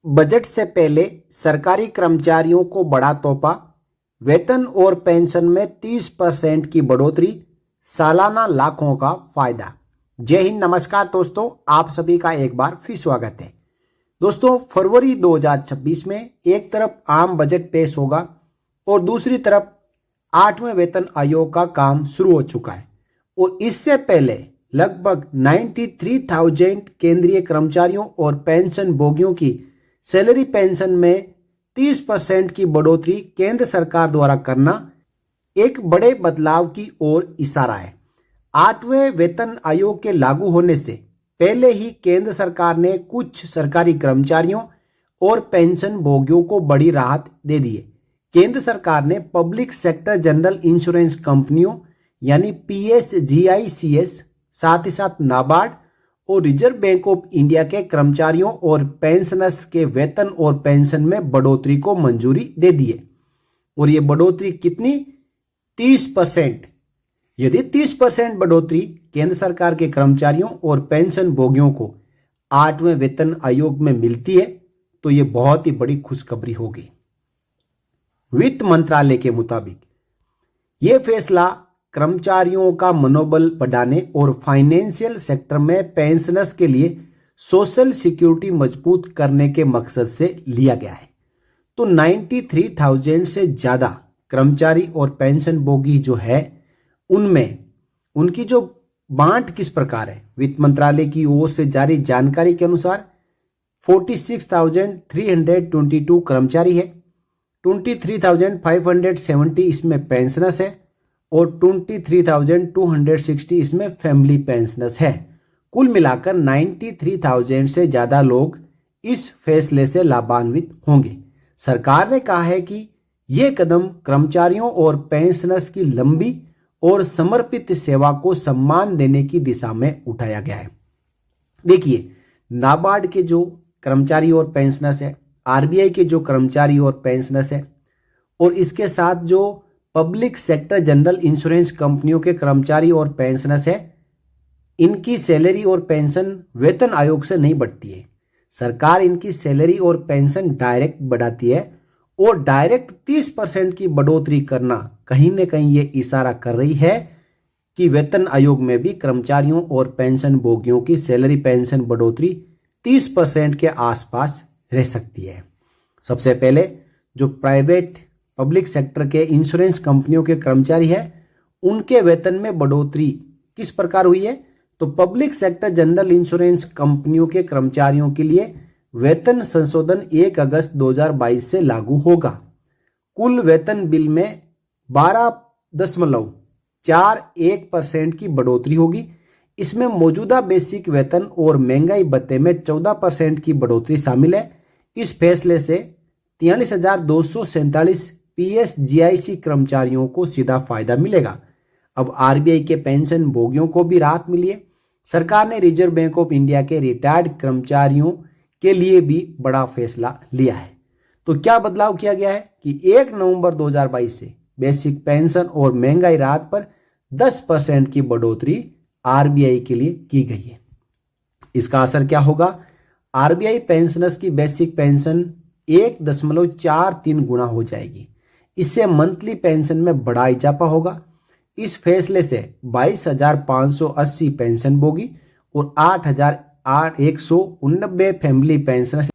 Budget से पहले सरकारी कर्मचारियों को बड़ा तोहफा, वेतन और पेंशन में 30% की बढ़ोतरी, सालाना लाखों का फायदा। जय हिंद, नमस्कार दोस्तों, आप सभी का एक बार फिर स्वागत है। दोस्तों, फरवरी 2026 में एक तरफ आम बजट पेश होगा और दूसरी तरफ 8वें वेतन आयोग का काम शुरू हो चुका है और इससे पहले लगभग 93,000 केंद्रीय कर्मचारियों और पेंशन भोगियों की सैलरी पेंशन में 30% की बढ़ोतरी केंद्र सरकार द्वारा करना एक बड़े बदलाव की ओर इशारा है। 8वें वेतन आयोग के लागू होने से पहले ही केंद्र सरकार ने कुछ सरकारी कर्मचारियों और पेंशन भोगियों को बड़ी राहत दे दी है। केंद्र सरकार ने पब्लिक सेक्टर जनरल इंश्योरेंस कंपनियों यानी PSGICS, साथ ही साथ नाबार्ड और रिजर्व बैंक ऑफ इंडिया के कर्मचारियों और पेंशनर्स के वेतन और पेंशन में बढ़ोतरी को मंजूरी दे दी है। और ये बढ़ोतरी कितनी? 30%। यदि 30% बढ़ोतरी केंद्र सरकार के कर्मचारियों और पेंशन भोगियों को 8वें वेतन आयोग में मिलती है तो ये बहुत ही बड़ी खुशखबरी होगी। वित्त मंत्रालय के मुताबिक ये फैसला कर्मचारियों का मनोबल बढ़ाने और फाइनेंशियल सेक्टर में पेंशनर्स के लिए सोशल सिक्योरिटी मजबूत करने के मकसद से लिया गया है। तो 93,000 से ज़्यादा कर्मचारी और पेंशन भोगी जो है उनमें उनकी जो बांट किस प्रकार है, वित्त मंत्रालय की ओर से जारी जानकारी के अनुसार 46,322 कर्मचारी है, 23,570 इसमें पेंशनर्स है और 23,260 इसमें फैमिली पेंशनर्स है। कुल मिलाकर 93,000 से ज़्यादा लोग इस फैसले से लाभान्वित होंगे। सरकार ने कहा है कि ये कदम कर्मचारियों और पेंशनर्स की लंबी और समर्पित सेवा को सम्मान देने की दिशा में उठाया गया है। देखिए, नाबार्ड के जो कर्मचारी और पेंशनर्स है, RBI के जो कर्मचारी और पेंशनर्स है और इसके साथ जो पब्लिक सेक्टर जनरल इंश्योरेंस कंपनियों के कर्मचारी और पेंशनर्स है, इनकी सैलरी और पेंशन वेतन आयोग से नहीं बढ़ती है। सरकार इनकी सैलरी और पेंशन डायरेक्ट बढ़ाती है और डायरेक्ट 30% की बढ़ोतरी करना कहीं न कहीं ये इशारा कर रही है कि वेतन आयोग में भी कर्मचारियों और पेंशन भोगियों की सैलरी पेंशन बढ़ोतरी 30% के आसपास रह सकती है। सबसे पहले जो प्राइवेट पब्लिक सेक्टर के इंश्योरेंस कंपनियों के कर्मचारी है उनके वेतन में बढ़ोतरी किस प्रकार हुई है, तो पब्लिक सेक्टर जनरल इंश्योरेंस कंपनियों के कर्मचारियों के लिए वेतन संशोधन 1 अगस्त 2022 से लागू होगा। कुल वेतन बिल में 12.41% की बढ़ोतरी होगी। इसमें मौजूदा बेसिक वेतन और महंगाई भत्ते में 14% की बढ़ोतरी शामिल है। इस फैसले से 43,247 PSGIC कर्मचारियों को सीधा फायदा मिलेगा। अब RBI के पेंशन भोगियों को भी राहत मिली है। सरकार ने रिजर्व बैंक ऑफ इंडिया के रिटायर्ड कर्मचारियों के लिए भी बड़ा फैसला लिया है। तो क्या बदलाव किया गया है कि 1 नवंबर 2022 से बेसिक पेंशन और महंगाई राहत पर 10% की बढ़ोतरी RBI के लिए की गई है। इसका असर क्या होगा? RBI पेंशनर्स की बेसिक पेंशन 1.43 गुना हो जाएगी। इससे मंथली पेंशन में बड़ा इजाफा होगा। इस फैसले से 22,580 पेंशन भोगी और 8,189 फैमिली पेंशनर्स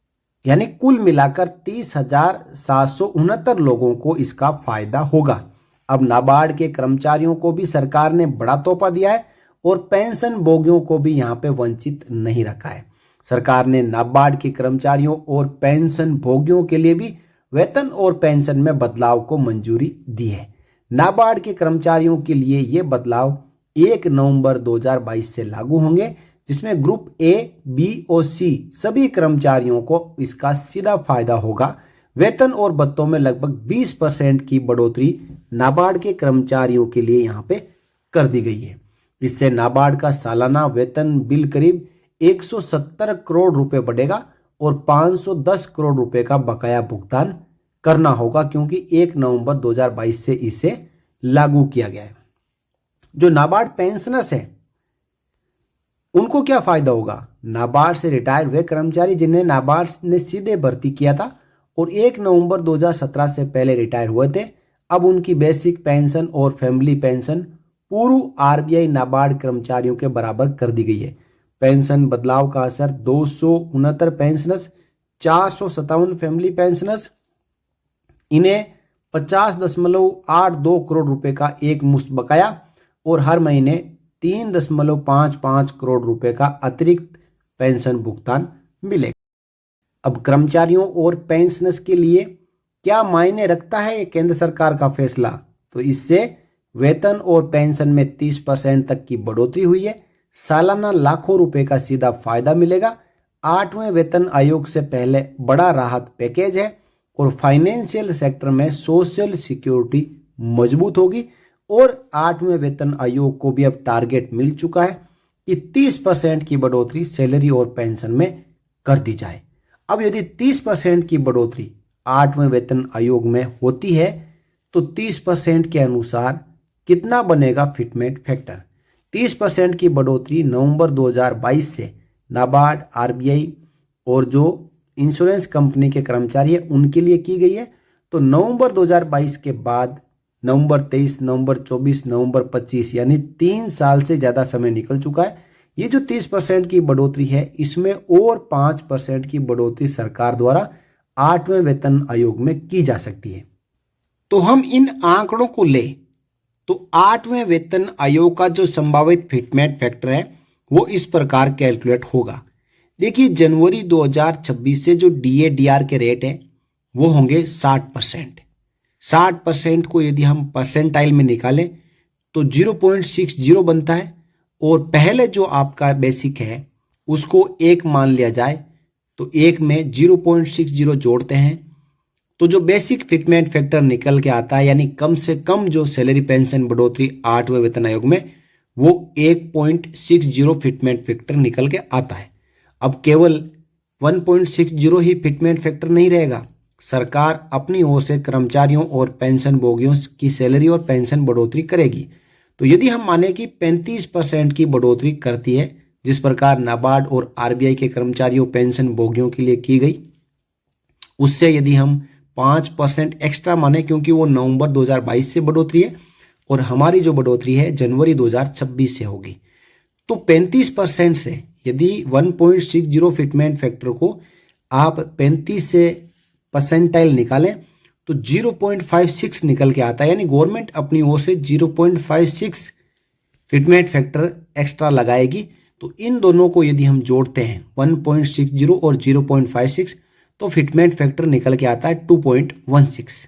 यानी कुल मिलाकर 30,769 लोगों को इसका फायदा होगा। अब नाबार्ड के कर्मचारियों को भी सरकार ने बड़ा तोहफा दिया है और पेंशन भोगियों को भी यहाँ पे वंचित नहीं रखा है। सरकार ने नाबार्ड के कर्मचारियों और पेंशन भोगियों के लिए भी वेतन और पेंशन में बदलाव को मंजूरी दी है। नाबार्ड के कर्मचारियों के लिए ये बदलाव 1 नवंबर 2022 से लागू होंगे, जिसमें ग्रुप A, B और C सभी कर्मचारियों को इसका सीधा फायदा होगा। वेतन और भत्तों में लगभग 20% की बढ़ोतरी नाबार्ड के कर्मचारियों के लिए यहाँ पे कर दी गई है। इससे नाबार्ड का सालाना वेतन बिल करीब 170 करोड़ रुपए बढ़ेगा और 510 करोड़ रुपए का बकाया भुगतान करना होगा, क्योंकि 1 नवंबर 2022 से इसे लागू किया गया है। जो नाबार्ड पेंशनर्स है उनको क्या फायदा होगा? नाबार्ड से रिटायर हुए कर्मचारी जिन्हें नाबार्ड ने सीधे भर्ती किया था और 1 नवंबर 2017 से पहले रिटायर हुए थे, अब उनकी बेसिक पेंशन और फैमिली पेंशन पूर्व आरबीआई नाबार्ड कर्मचारियों के बराबर कर दी गई है। पेंशन बदलाव का असर 269 पेंशनर्स, 457 फैमिली पेंशनर्स, इन्हें 50.82 करोड़ रुपए का एक मुश्त बकाया और हर महीने 3.55 करोड़ रुपए का अतिरिक्त पेंशन भुगतान मिलेगा। अब कर्मचारियों और पेंशनर्स के लिए क्या मायने रखता है ये केंद्र सरकार का फैसला? तो इससे वेतन और पेंशन में 30% तक की बढ़ोतरी हुई है। सालाना लाखों रुपए का सीधा फायदा मिलेगा। 8वें वेतन आयोग से पहले बड़ा राहत पैकेज है और फाइनेंशियल सेक्टर में सोशल सिक्योरिटी मजबूत होगी। और 8वें वेतन आयोग को भी अब टारगेट मिल चुका है कि 30% की बढ़ोतरी सैलरी और पेंशन में कर दी जाए। अब यदि 30% की बढ़ोतरी 8वें वेतन आयोग में होती है तो 30% के अनुसार कितना बनेगा फिटमेंट फैक्टर? 30% की बढ़ोतरी नवंबर 2022 से नाबार्ड, आरबीआई और जो इंश्योरेंस कंपनी के कर्मचारी है उनके लिए की गई है। तो नवंबर 2022 के बाद नवंबर 23, नवंबर 24, नवंबर 25 यानी 3 साल से ज़्यादा समय निकल चुका है। ये जो 30% की बढ़ोतरी है इसमें और 5% की बढ़ोतरी सरकार द्वारा 8वें वेतन आयोग में की जा सकती है। तो हम इन आंकड़ों को ले तो 8वें वेतन आयोग का जो संभावित फिटमेंट फैक्टर है वो इस प्रकार कैलकुलेट होगा। देखिए, जनवरी 2026 से जो डीए/डीआर के रेट है वो होंगे 60%। 60% को यदि हम परसेंटाइल में निकालें तो 0.60 बनता है और पहले जो आपका बेसिक है उसको 1 मान लिया जाए तो 1 में 0.60 जोड़ते हैं तो जो बेसिक फिटमेंट फैक्टर निकल के आता है यानी कम से कम जो सैलरी पेंशन बढ़ोतरी 8वें वेतन आयोग में वो 1.60 फिटमेंट फैक्टर निकल के आता है। अब केवल 1.60 ही फिटमेंट फैक्टर नहीं रहेगा, सरकार अपनी ओर से कर्मचारियों और पेंशन भोगियों की सैलरी और पेंशन बढ़ोतरी करेगी। तो यदि हम माने कि 35% की बढ़ोतरी करती है जिस प्रकार नाबार्ड और आरबीआई के कर्मचारियों पेंशन भोगियों के लिए की गई, उससे यदि हम 5% एक्स्ट्रा माने क्योंकि वो नवंबर 2022 से बढ़ोतरी है और हमारी जो बढ़ोतरी है जनवरी 2026 से होगी, तो 35% से यदि 1.60 फिटमेंट फैक्टर को आप 35 से परसेंटाइल निकालें तो 0.56 निकल के आता है। यानी गवर्नमेंट अपनी ओर से 0.56 फिटमेंट फैक्टर एक्स्ट्रा लगाएगी। तो इन दोनों को यदि हम जोड़ते हैं 1.60 और 0.56 तो फिटमेंट फैक्टर निकल के आता है 2.16।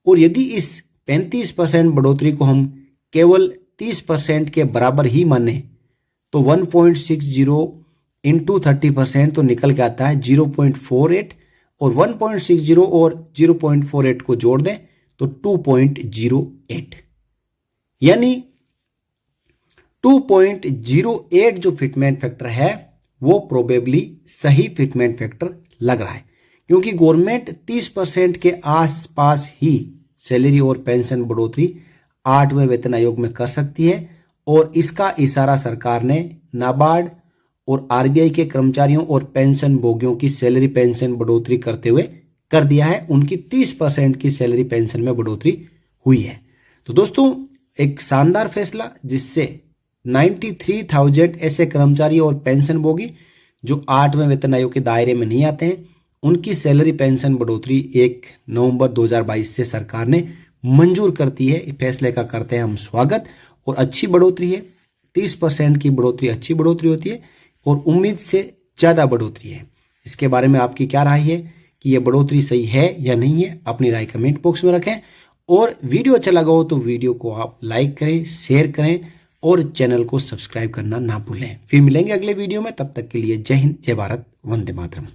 और यदि इस 35% बढ़ोतरी को हम केवल 30% के बराबर ही माने तो 1.60 इंटू 30% तो निकल के आता है 0.48 और 1.60 और 0.48 को जोड़ दें तो 2.08 यानी 2.08 जो फिटमेंट फैक्टर है वो प्रोबेबली सही फिटमेंट फैक्टर लग रहा है क्योंकि गवर्नमेंट 30% के आसपास ही सैलरी और पेंशन बढ़ोतरी 8वें वेतन आयोग में कर सकती है और इसका इशारा सरकार ने नाबार्ड और आरबीआई के कर्मचारियों और पेंशन भोगियों की सैलरी पेंशन बढ़ोतरी करते हुए कर दिया है। उनकी 30% की सैलरी पेंशन में बढ़ोतरी हुई है। तो दोस्तों, एक शानदार फैसला जिससे 93,000 ऐसे कर्मचारी और पेंशन भोगी जो 8वें वेतन आयोग के दायरे में नहीं आते हैं उनकी सैलरी पेंशन बढ़ोतरी 1 नवंबर 2022 से सरकार ने मंजूर करती है। इस फैसले का करते हैं हम स्वागत और अच्छी बढ़ोतरी है। 30% की बढ़ोतरी अच्छी बढ़ोतरी होती है और उम्मीद से ज़्यादा बढ़ोतरी है। इसके बारे में आपकी क्या राय है कि यह बढ़ोतरी सही है या नहीं है? अपनी राय कमेंट बॉक्स में रखें और वीडियो अच्छा लगा हो तो वीडियो को आप लाइक करें, शेयर करें और चैनल को सब्सक्राइब करना ना भूलें। फिर मिलेंगे अगले वीडियो में, तब तक के लिए जय हिंद, जय भारत, वंदे मातरम।